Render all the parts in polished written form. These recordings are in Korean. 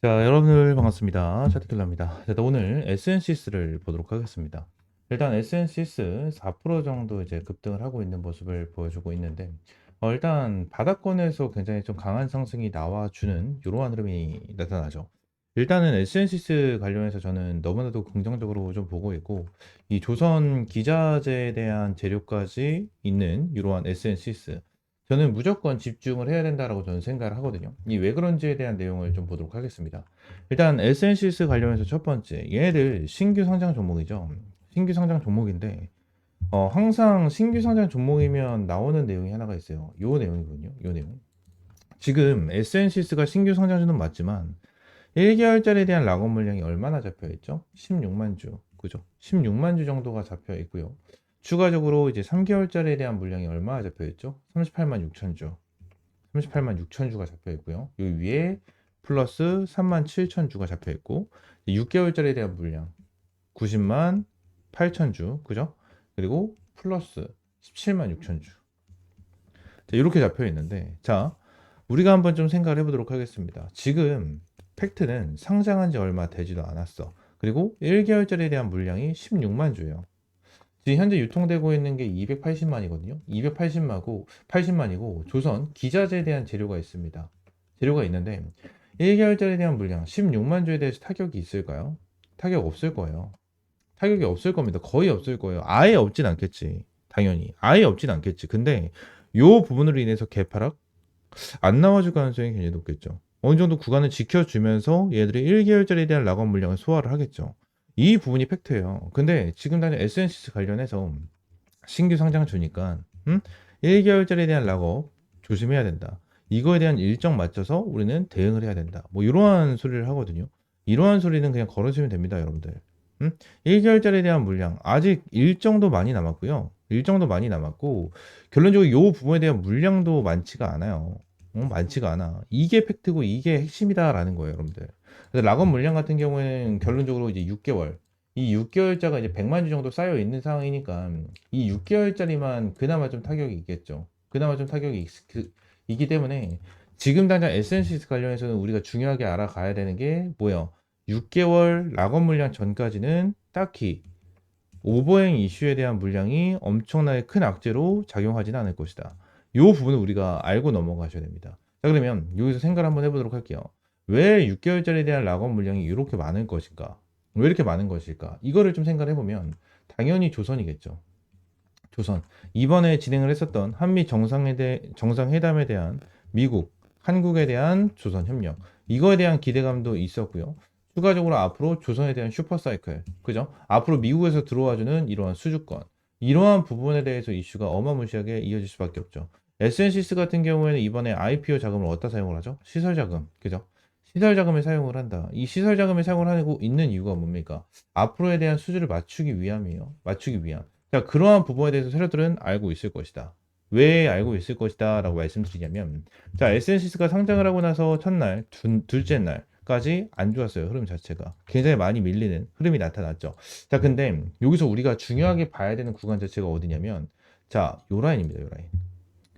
자, 여러분들 반갑습니다. 차트킬러입니다. 자, 오늘 SNCS를 보도록 하겠습니다. 일단 SNCS 4% 정도 이제 급등을 하고 있는 모습을 보여주고 있는데, 일단 바닥권에서 굉장히 좀 강한 상승이 나와주는 이러한 흐름이 나타나죠. 일단은 SNCS 관련해서 저는 너무나도 긍정적으로 좀 보고 있고, 이 조선 기자재에 대한 재료까지 있는 이러한 SNCS, 저는 무조건 집중을 해야 된다라고 저는 생각을 하거든요. 이 왜 그런지에 대한 내용을 좀 보도록 하겠습니다. 일단 에센시스 관련해서 첫 번째, 얘네들 신규 상장 종목이죠. 신규 상장 종목인데 항상 신규 상장 종목이면 나오는 내용이 하나가 있어요. 요 내용이거든요. 요 내용. 지금 에센시스가 신규 상장주는 맞지만 1개월짜리에 대한 락업 물량이 얼마나 잡혀 있죠? 16만 주. 그죠? 16만 주 정도가 잡혀 있고요. 추가적으로 이제 3개월짜리에 대한 물량이 얼마나 잡혀 있죠? 38만 6천 주. 38만 6천 주가 잡혀 있고요. 이 위에 플러스 3만 7천 주가 잡혀 있고 6개월짜리에 대한 물량 90만 8천 주. 그죠? 그리고 플러스 17만 6천 주. 자, 이렇게 잡혀 있는데 자, 우리가 한번 좀 생각을 해보도록 하겠습니다. 지금 팩트는 상장한 지 얼마 되지도 않았어. 그리고 1개월짜리에 대한 물량이 16만 주예요. 지금 현재 유통되고 있는 게 280만이거든요. 80만이고 조선 기자재에 대한 재료가 있습니다. 재료가 있는데 1개월짜리에 대한 물량 16만 주에 대해서 타격이 있을까요? 타격 없을 거예요. 타격이 없을 겁니다. 거의 없을 거예요. 아예 없진 않겠지. 당연히. 아예 없진 않겠지. 근데 요 부분으로 인해서 개파락 안 나와줄 가능성이 굉장히 높겠죠. 어느 정도 구간을 지켜주면서 얘들이 1개월짜리에 대한 락업 물량을 소화를 하겠죠. 이 부분이 팩트예요. 근데 지금 당장 에센시스 관련해서 신규 상장 주니까 1개월짜리에 대한 락업 조심해야 된다. 이거에 대한 일정 맞춰서 우리는 대응을 해야 된다. 뭐 이러한 소리를 하거든요. 이러한 소리는 그냥 걸어주면 됩니다, 여러분들. 1개월짜리에 대한 물량 아직 일정도 많이 남았고요. 일정도 많이 남았고 결론적으로 이 부분에 대한 물량도 많지가 않아요. 많지가 않아. 이게 팩트고 이게 핵심이다라는 거예요, 여러분들. 그래서 락업 물량 같은 경우에는 결론적으로 이제 6개월. 이 6개월자가 이제 100만 주 정도 쌓여 있는 상황이니까 이 6개월짜리만 그나마 좀 타격이 있겠죠. 그나마 좀 타격이 있기 때문에 지금 당장 에센시스 관련해서는 우리가 중요하게 알아가야 되는 게 뭐예요? 6개월 락업 물량 전까지는 딱히 오버행 이슈에 대한 물량이 엄청나게 큰 악재로 작용하지는 않을 것이다. 이 부분을 우리가 알고 넘어가셔야 됩니다. 자, 그러면 여기서 생각을 한번 해보도록 할게요. 왜 6개월짜리에 대한 락업 물량이 이렇게 많은 것인가? 왜 이렇게 많은 것일까? 이거를 좀 생각을 해보면 당연히 조선이겠죠. 조선. 이번에 진행을 했었던 한미 정상회담에 대한 미국, 한국에 대한 조선 협력. 이거에 대한 기대감도 있었고요. 추가적으로 앞으로 조선에 대한 슈퍼사이클. 그죠? 앞으로 미국에서 들어와주는 이러한 수주권. 이러한 부분에 대해서 이슈가 어마무시하게 이어질 수밖에 없죠. 에센시스 같은 경우에는 이번에 IPO 자금을 어디다 사용을 하죠? 시설 자금. 그죠? 시설 자금을 사용을 한다. 이 시설 자금을 사용을 하고 있는 이유가 뭡니까? 앞으로에 대한 수주를 맞추기 위함이에요. 맞추기 위함. 자, 그러한 부분에 대해서 세력들은 알고 있을 것이다. 왜 알고 있을 것이다 라고 말씀드리냐면, 자, 에센시스가 상장을 하고 나서 첫날, 둘째 날까지 안 좋았어요. 흐름 자체가. 굉장히 많이 밀리는 흐름이 나타났죠. 자, 근데 여기서 우리가 중요하게 봐야 되는 구간 자체가 어디냐면, 자, 요 라인입니다. 요 라인.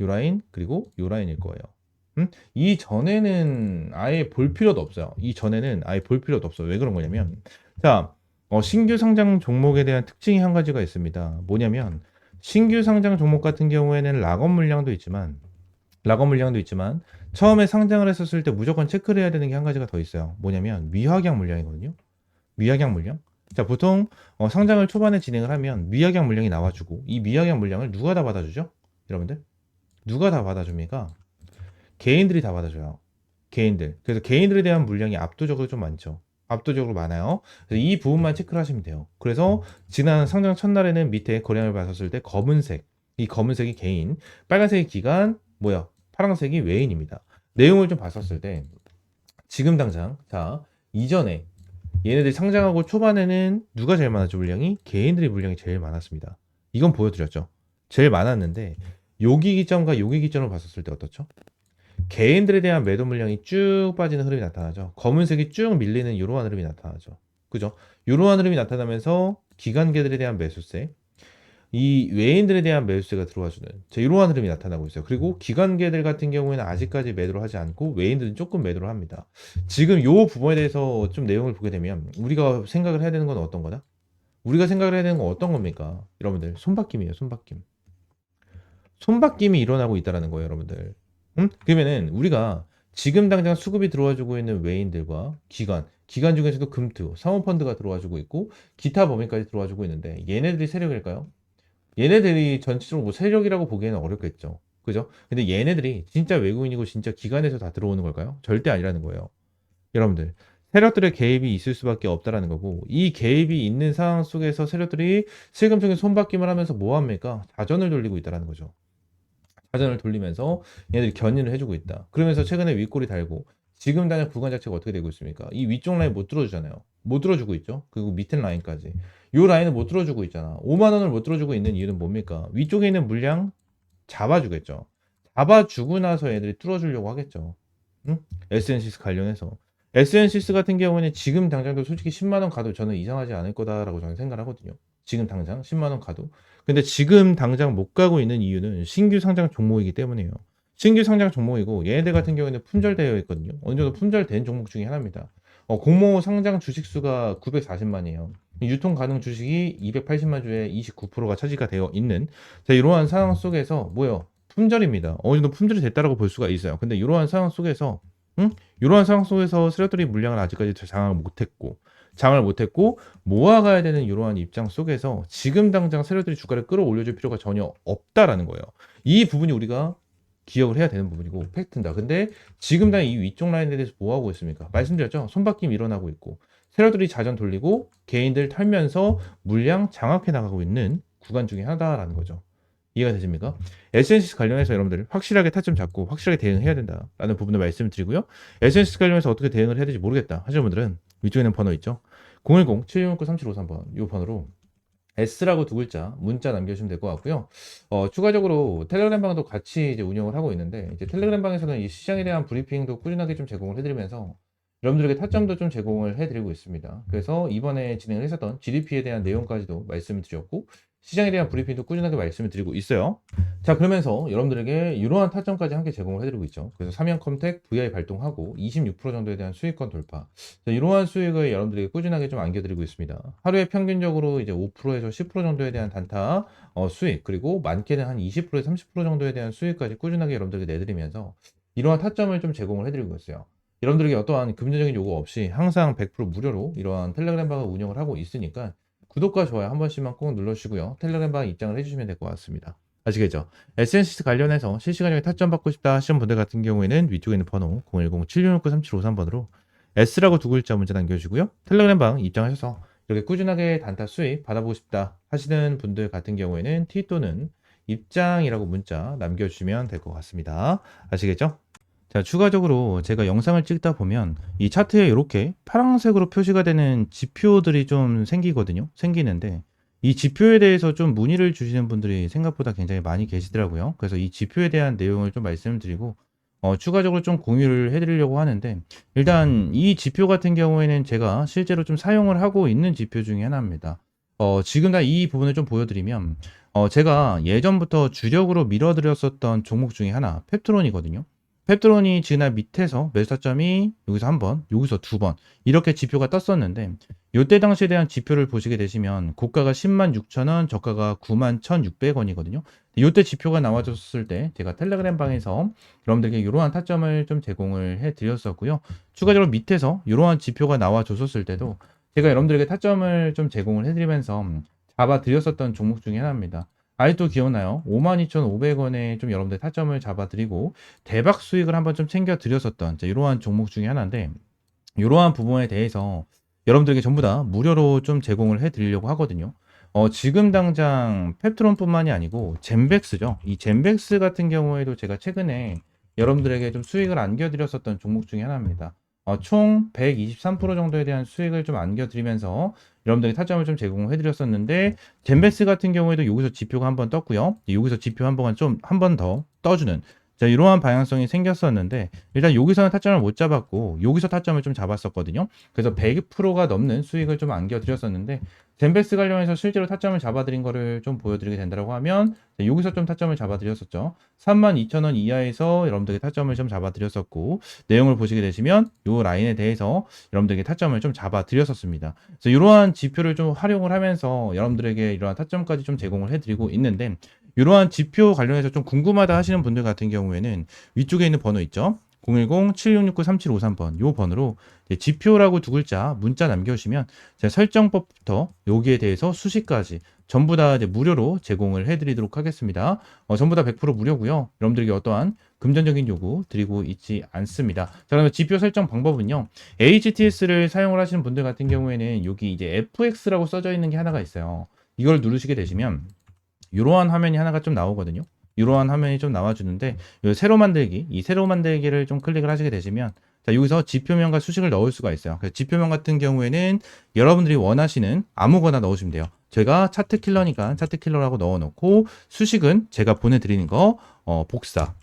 요 라인, 그리고 요 라인일 거예요. 이 전에는 아예 볼 필요도 없어요. 이 전에는 아예 볼 필요도 없어요. 왜 그런 거냐면, 자, 신규 상장 종목에 대한 특징이 한 가지가 있습니다. 뭐냐면, 신규 상장 종목 같은 경우에는 락업 물량도 있지만, 처음에 상장을 했었을 때 무조건 체크를 해야 되는 게 한 가지가 더 있어요. 뭐냐면, 미확약 물량이거든요. 미확약 물량. 자, 보통 상장을 초반에 진행을 하면 미확약 물량이 나와주고, 이 미확약 물량을 누가 다 받아주죠? 여러분들? 누가 다 받아줍니까? 개인들이 다 받아줘요. 개인들. 그래서 개인들에 대한 물량이 압도적으로 좀 많죠. 압도적으로 많아요. 그래서 이 부분만 체크를 하시면 돼요. 그래서 지난 상장 첫날에는 밑에 거래량을 봤었을 때 검은색, 이 검은색이 개인, 빨간색이 기관, 뭐야? 파란색이 외인입니다. 내용을 좀 봤었을 때 지금 당장 자 이전에 얘네들이 상장하고 초반에는 누가 제일 많았죠? 물량이 개인들의 물량이 제일 많았습니다. 이건 보여드렸죠. 제일 많았는데 여기 기점과 여기 기점을 봤었을 때 어떻죠? 개인들에 대한 매도 물량이 쭉 빠지는 흐름이 나타나죠. 검은색이 쭉 밀리는 이러한 흐름이 나타나죠. 그죠? 이러한 흐름이 나타나면서 기관계들에 대한 매수세, 이 외인들에 대한 매수세가 들어와주는 이러한 흐름이 나타나고 있어요. 그리고 기관계들 같은 경우에는 아직까지 매도를 하지 않고 외인들은 조금 매도를 합니다. 지금 요 부분에 대해서 좀 내용을 보게 되면 우리가 생각을 해야 되는 건 어떤 거다? 우리가 생각을 해야 되는 건 어떤 겁니까? 여러분들 손바뀜이에요. 손바뀜. 손바뀜이 일어나고 있다라는 거예요, 여러분들. 그러면은 우리가 지금 당장 수급이 들어와주고 있는 외인들과 기관 중에서도 금투, 사모펀드가 들어와주고 있고 기타 범위까지 들어와주고 있는데 얘네들이 세력일까요? 얘네들이 전체적으로 뭐 세력이라고 보기에는 어렵겠죠. 그죠? 근데 얘네들이 진짜 외국인이고 진짜 기관에서 다 들어오는 걸까요? 절대 아니라는 거예요. 여러분들. 세력들의 개입이 있을 수밖에 없다라는 거고 이 개입이 있는 상황 속에서 세력들이 슬금슬금 손바뀜을 하면서 뭐 합니까? 자전을 돌리고 있다라는 거죠. 자전을 돌리면서 얘네들이 견인을 해주고 있다. 그러면서 최근에 윗골이 달고 지금 단약 구간 자체가 어떻게 되고 있습니까? 이 위쪽 라인 못 들어주잖아요. 못 들어주고 있죠. 그리고 밑에 라인까지. 요 라인을 못 들어주고 있잖아. 5만 원을 못 들어주고 있는 이유는 뭡니까? 위쪽에 있는 물량 잡아주겠죠. 잡아주고 나서 애들이 뚫어주려고 하겠죠. 응? SNCS 관련해서. SNCS 같은 경우는 지금 당장도 솔직히 10만 원 가도 저는 이상하지 않을 거다라고 저는 생각을 하거든요. 지금 당장 10만 원 가도. 근데 지금 당장 못 가고 있는 이유는 신규 상장 종목이기 때문이에요. 신규 상장 종목이고 얘네들 같은 경우에는 품절되어 있거든요. 어느 정도 품절된 종목 중에 하나입니다. 공모 상장 주식 수가 940만이에요. 유통 가능 주식이 280만 주에 29%가 차지가 되어 있는 이러한 상황 속에서 뭐요? 품절입니다. 어느 정도 품절이 됐다라고 볼 수가 있어요. 근데 이러한 상황 속에서 이러한 상황 속에서 세력들이 물량을 아직까지 장을 못했고 모아가야 되는 이러한 입장 속에서 지금 당장 세력들이 주가를 끌어올려줄 필요가 전혀 없다라는 거예요. 이 부분이 우리가 기억을 해야 되는 부분이고 팩트다. 근데 지금 당장 이 위쪽 라인에 대해서 뭐 하고 있습니까? 말씀드렸죠. 손바뀜 일어나고 있고 세력들이 자전 돌리고 개인들 털면서 물량 장악해 나가고 있는 구간 중에 하나다라는 거죠. 이해가 되십니까? 에센시스 관련해서 여러분들 확실하게 타점 잡고 확실하게 대응해야 된다라는 부분을 말씀을 드리고요. 에센시스 관련해서 어떻게 대응을 해야 될지 모르겠다 하시는 분들은 위쪽에는 번호 있죠. 010-7669-3753번 이 번호로 S라고 두 글자 문자 남겨주시면 될 것 같고요. 추가적으로 텔레그램 방도 같이 이제 운영을 하고 있는데 이제 텔레그램 방에서는 이 시장에 대한 브리핑도 꾸준하게 좀 제공을 해드리면서 여러분들에게 타점도 좀 제공을 해드리고 있습니다. 그래서 이번에 진행을 했었던 GDP에 대한 내용까지도 말씀을 드렸고 시장에 대한 브리핑도 꾸준하게 말씀을 드리고 있어요. 자, 그러면서 여러분들에게 이러한 타점까지 함께 제공을 해드리고 있죠. 그래서 삼양컴텍 VI 발동하고 26% 정도에 대한 수익권 돌파. 자, 이러한 수익을 여러분들에게 꾸준하게 좀 안겨드리고 있습니다. 하루에 평균적으로 이제 5%에서 10% 정도에 대한 단타 수익, 그리고 많게는 한 20%에서 30% 정도에 대한 수익까지 꾸준하게 여러분들에게 내드리면서 이러한 타점을 좀 제공을 해드리고 있어요. 여러분들에게 어떠한 금전적인 요구 없이 항상 100% 무료로 이러한 텔레그램 방을 운영을 하고 있으니까 구독과 좋아요 한 번씩만 꼭 눌러주시고요. 텔레그램 방 입장을 해주시면 될 것 같습니다. 아시겠죠? 에센시스 관련해서 실시간적인 타점 받고 싶다 하시는 분들 같은 경우에는 위쪽에 있는 번호 010-7669-3753번으로 S라고 두 글자 문자 남겨주시고요. 텔레그램 방 입장하셔서 이렇게 꾸준하게 단타 수익 받아보고 싶다 하시는 분들 같은 경우에는 T 또는 입장이라고 문자 남겨주시면 될 것 같습니다. 아시겠죠? 자, 추가적으로 제가 영상을 찍다 보면 이 차트에 이렇게 파란색으로 표시가 되는 지표들이 좀 생기는데 이 지표에 대해서 좀 문의를 주시는 분들이 생각보다 굉장히 많이 계시더라고요. 그래서 이 지표에 대한 내용을 좀 말씀을 드리고 추가적으로 좀 공유를 해드리려고 하는데 일단 이 지표 같은 경우에는 제가 실제로 좀 사용을 하고 있는 지표 중에 하나입니다. 지금 다 이 부분을 좀 보여드리면 제가 예전부터 주력으로 밀어드렸었던 종목 중에 하나 펩트론이거든요. 펩트론이 지난 밑에서 매수 타점이 여기서 한 번, 여기서 두 번 이렇게 지표가 떴었는데 이때 당시에 대한 지표를 보시게 되시면 고가가 10만 6천 원, 저가가 9만 1,600원이거든요. 이때 지표가 나와줬을 때 제가 텔레그램 방에서 여러분들에게 이러한 타점을 좀 제공을 해드렸었고요. 추가적으로 밑에서 이러한 지표가 나와줬었을 때도 제가 여러분들에게 타점을 좀 제공을 해드리면서 잡아드렸었던 종목 중에 하나입니다. 아직도 기억나요? 52,500원에 좀 여러분들 타점을 잡아드리고 대박 수익을 한번 좀 챙겨드렸었던 이러한 종목 중에 하나인데 이러한 부분에 대해서 여러분들에게 전부 다 무료로 좀 제공을 해드리려고 하거든요. 지금 당장 펩트론뿐만이 아니고 젠백스죠. 이 젠백스 같은 경우에도 제가 최근에 여러분들에게 좀 수익을 안겨드렸었던 종목 중에 하나입니다. 총 123% 정도에 대한 수익을 좀 안겨드리면서 여러분들이 타점을 좀 제공해드렸었는데 젠베스 같은 경우에도 여기서 지표가 한번 떴고요. 여기서 지표 한 번 더 떠주는 자, 이러한 방향성이 생겼었는데 일단 여기서는 타점을 못 잡았고 여기서 타점을 좀 잡았었거든요. 그래서 100%가 넘는 수익을 좀 안겨드렸었는데 젠베스 관련해서 실제로 타점을 잡아드린 거를 좀 보여드리게 된다고 하면 여기서 좀 타점을 잡아드렸었죠. 32,000원 이하에서 여러분들에게 타점을 좀 잡아드렸었고 내용을 보시게 되시면 이 라인에 대해서 여러분들에게 타점을 좀 잡아드렸었습니다. 그래서 이러한 지표를 좀 활용을 하면서 여러분들에게 이러한 타점까지 좀 제공을 해드리고 있는데 이러한 지표 관련해서 좀 궁금하다 하시는 분들 같은 경우에는 위쪽에 있는 번호 있죠? 010-7669-3753번 요 번호로 지표라고 두 글자 문자 남겨주시면 제가 설정법부터 여기에 대해서 수식까지 전부 다 이제 무료로 제공을 해드리도록 하겠습니다. 전부 다 100% 무료고요. 여러분들에게 어떠한 금전적인 요구 드리고 있지 않습니다. 자, 그러면 지표 설정 방법은요. HTS를 사용을 하시는 분들 같은 경우에는 여기 이제 FX라고 써져 있는 게 하나가 있어요. 이걸 누르시게 되시면 이러한 화면이 하나가 좀 나오거든요. 이러한 화면이 좀 나와주는데 새로 만들기, 이 새로 만들기를 좀 클릭을 하시게 되시면 자, 여기서 지표명과 수식을 넣을 수가 있어요. 그래서 지표명 같은 경우에는 여러분들이 원하시는 아무거나 넣으시면 돼요. 제가 차트 킬러니까 차트 킬러라고 넣어놓고 수식은 제가 보내드리는 거 복사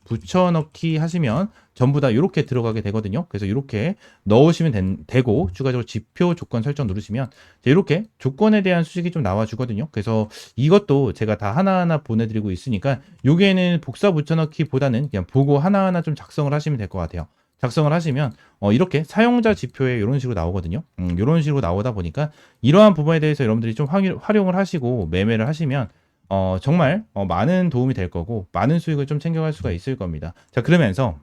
붙여넣기 하시면 전부 다 이렇게 들어가게 되거든요. 그래서 이렇게 넣으시면 되고 추가적으로 지표 조건 설정 누르시면 이렇게 조건에 대한 수식이 좀 나와주거든요. 그래서 이것도 제가 다 하나하나 보내드리고 있으니까 여기에는 복사 붙여넣기보다는 그냥 보고 하나하나 좀 작성을 하시면 될 것 같아요. 작성을 하시면 이렇게 사용자 지표에 이런 식으로 나오거든요. 이런 식으로 나오다 보니까 이러한 부분에 대해서 여러분들이 좀 활용을 하시고 매매를 하시면 정말 많은 도움이 될 거고 많은 수익을 좀 챙겨갈 수가 있을 겁니다. 자, 그러면서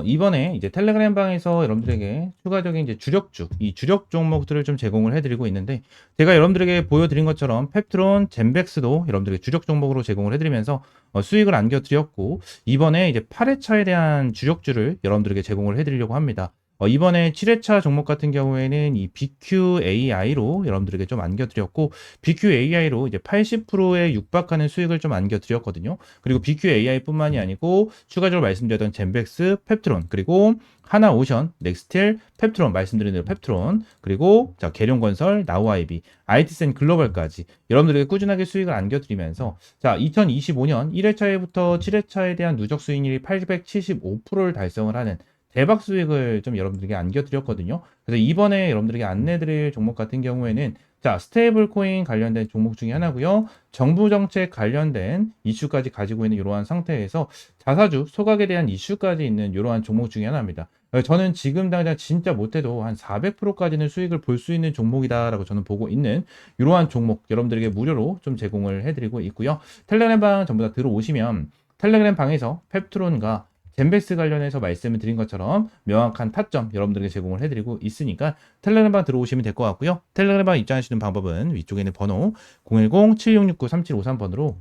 이번에 이제 텔레그램 방에서 여러분들에게 추가적인 이제 주력주, 이 주력 종목들을 좀 제공을 해드리고 있는데 제가 여러분들에게 보여드린 것처럼 펩트론, 젠백스도 여러분들에게 주력 종목으로 제공을 해드리면서 수익을 안겨드렸고 이번에 이제 8회차에 대한 주력주를 여러분들에게 제공을 해드리려고 합니다. 이번에 7회차 종목 같은 경우에는 이 BQAI로 여러분들에게 좀 안겨드렸고 BQAI로 이제 80%에 육박하는 수익을 좀 안겨드렸거든요. 그리고 BQAI뿐만이 아니고 추가적으로 말씀드렸던 젠백스, 펩트론 그리고 하나오션, 넥스틸, 펩트론 말씀드린 대로 펩트론 그리고 자 계룡건설, 나우아이비, IT센 글로벌까지 여러분들에게 꾸준하게 수익을 안겨드리면서 자 2025년 1회차에부터 7회차에 대한 누적 수익률이 875%를 달성을 하는 대박 수익을 좀 여러분들에게 안겨드렸거든요. 그래서 이번에 여러분들에게 안내드릴 종목 같은 경우에는 자 스테이블 코인 관련된 종목 중에 하나고요. 정부 정책 관련된 이슈까지 가지고 있는 이러한 상태에서 자사주 소각에 대한 이슈까지 있는 이러한 종목 중에 하나입니다. 저는 지금 당장 진짜 못해도 한 400%까지는 수익을 볼 수 있는 종목이다라고 저는 보고 있는 이러한 종목 여러분들에게 무료로 좀 제공을 해드리고 있고요. 텔레그램 방 전부 다 들어오시면 텔레그램 방에서 펩트론과 젠베스 관련해서 말씀을 드린 것처럼 명확한 타점 여러분들에게 제공을 해드리고 있으니까 텔레그램방 들어오시면 될 것 같고요. 텔레그램방 입장하시는 방법은 위쪽에 있는 번호 010-7669-3753번으로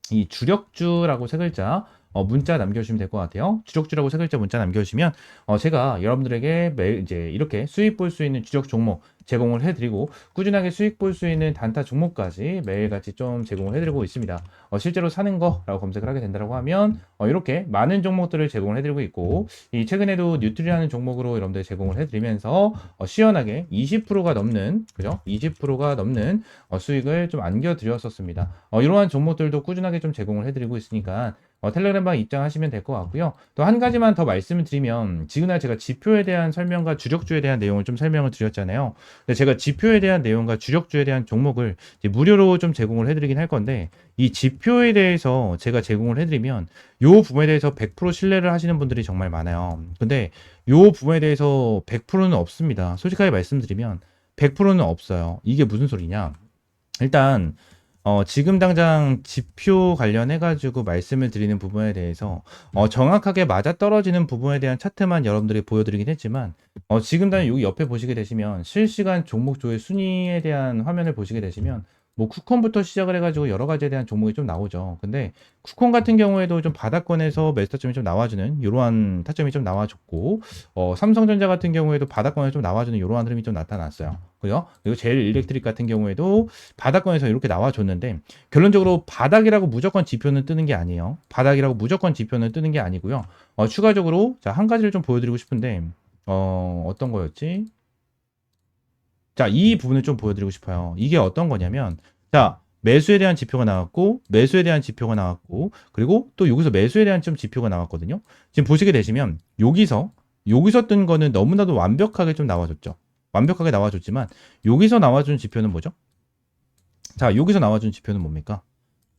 이 주력주라고 세 글자 문자 남겨주시면 될 것 같아요. 주력주라고 세 글자 문자 남겨주시면 제가 여러분들에게 매일 이제 이렇게 수익 볼 수 있는 주력 종목 제공을 해드리고 꾸준하게 수익 볼 수 있는 단타 종목까지 매일같이 좀 제공을 해드리고 있습니다. 실제로 사는 거라고 검색을 하게 된다고 하면 이렇게 많은 종목들을 제공을 해드리고 있고 이 최근에도 뉴트리라는 종목으로 여러분들 제공을 해드리면서 시원하게 20%가 넘는 그죠? 20%가 넘는 수익을 좀 안겨드렸었습니다. 이러한 종목들도 꾸준하게 좀 제공을 해드리고 있으니까 텔레그램방 입장하시면 될 것 같고요. 또 한 가지만 더 말씀을 드리면 지금날 제가 지표에 대한 설명과 주력주에 대한 내용을 좀 설명을 드렸잖아요. 근데 제가 지표에 대한 내용과 주력주에 대한 종목을 이제 무료로 좀 제공을 해드리긴 할 건데 이 지표에 대해서 제가 제공을 해드리면 요 부분에 대해서 100% 신뢰를 하시는 분들이 정말 많아요. 근데 요 부분에 대해서 100%는 없습니다. 솔직하게 말씀드리면 100%는 없어요. 이게 무슨 소리냐? 일단 지금 당장 지표 관련해가지고 말씀을 드리는 부분에 대해서 정확하게 맞아떨어지는 부분에 대한 차트만 여러분들이 보여드리긴 했지만 지금 당장 여기 옆에 보시게 되시면 실시간 종목 조회 순위에 대한 화면을 보시게 되시면 뭐 쿠콘부터 시작을 해가지고 여러 가지에 대한 종목이 좀 나오죠. 근데 쿠콘 같은 경우에도 좀 바닥권에서 매수 타점이 좀 나와주는 이러한 타점이 좀 나와줬고 삼성전자 같은 경우에도 바닥권에서 좀 나와주는 이러한 흐름이 좀 나타났어요. 그죠? 그리고 제일 일렉트릭 같은 경우에도 바닥권에서 이렇게 나와줬는데 결론적으로 바닥이라고 무조건 지표는 뜨는 게 아니에요. 바닥이라고 무조건 지표는 뜨는 게 아니고요. 추가적으로 자, 한 가지를 좀 보여드리고 싶은데 어떤 거였지? 자, 이 부분을 좀 보여드리고 싶어요. 이게 어떤 거냐면 자, 매수에 대한 지표가 나왔고, 매수에 대한 지표가 나왔고, 그리고 또 여기서 매수에 대한 좀 지표가 나왔거든요. 지금 보시게 되시면 여기서 뜬 거는 너무나도 완벽하게 좀 나와줬죠. 완벽하게 나와줬지만 여기서 나와준 지표는 뭐죠? 자, 여기서 나와준 지표는 뭡니까?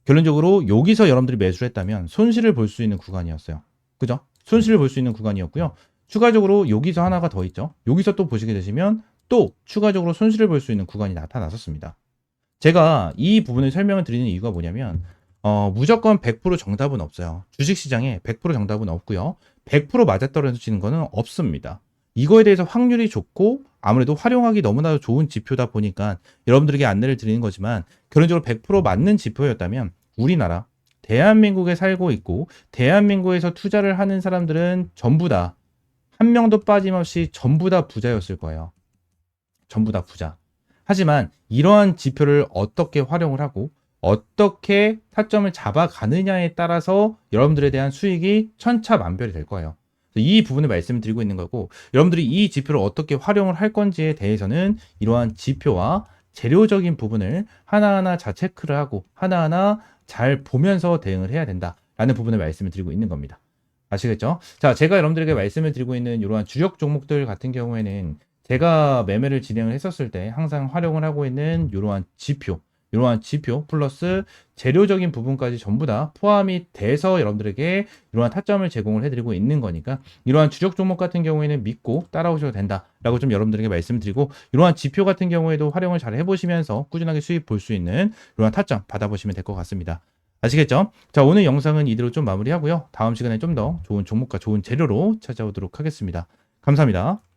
결론적으로 여기서 여러분들이 매수를 했다면 손실을 볼 수 있는 구간이었어요. 그죠? 손실을 볼 수 있는 구간이었고요. 추가적으로 여기서 하나가 더 있죠. 여기서 또 보시게 되시면 또 추가적으로 손실을 볼 수 있는 구간이 나타났었습니다. 제가 이 부분을 설명을 드리는 이유가 뭐냐면 무조건 100% 정답은 없어요. 주식시장에 100% 정답은 없고요. 100% 맞아떨어지는 거는 없습니다. 이거에 대해서 확률이 좋고 아무래도 활용하기 너무나도 좋은 지표다 보니까 여러분들에게 안내를 드리는 거지만 결론적으로 100% 맞는 지표였다면 우리나라 대한민국에 살고 있고 대한민국에서 투자를 하는 사람들은 전부 다 한 명도 빠짐없이 전부 다 부자였을 거예요. 전부 다 부자. 하지만 이러한 지표를 어떻게 활용을 하고 어떻게 타점을 잡아가느냐에 따라서 여러분들에 대한 수익이 천차만별이 될 거예요. 이 부분을 말씀을 드리고 있는 거고 여러분들이 이 지표를 어떻게 활용을 할 건지에 대해서는 이러한 지표와 재료적인 부분을 하나하나 잘 체크를 하고 하나하나 잘 보면서 대응을 해야 된다라는 부분을 말씀을 드리고 있는 겁니다. 아시겠죠? 자, 제가 여러분들에게 말씀을 드리고 있는 이러한 주력 종목들 같은 경우에는 제가 매매를 진행을 했었을 때 항상 활용을 하고 있는 이러한 지표 플러스 재료적인 부분까지 전부 다 포함이 돼서 여러분들에게 이러한 타점을 제공을 해드리고 있는 거니까 이러한 주력 종목 같은 경우에는 믿고 따라오셔도 된다라고 좀 여러분들에게 말씀드리고 이러한 지표 같은 경우에도 활용을 잘 해보시면서 꾸준하게 수익 볼 수 있는 이러한 타점 받아보시면 될 것 같습니다. 아시겠죠? 자, 오늘 영상은 이대로 좀 마무리하고요. 다음 시간에 좀 더 좋은 종목과 좋은 재료로 찾아오도록 하겠습니다. 감사합니다.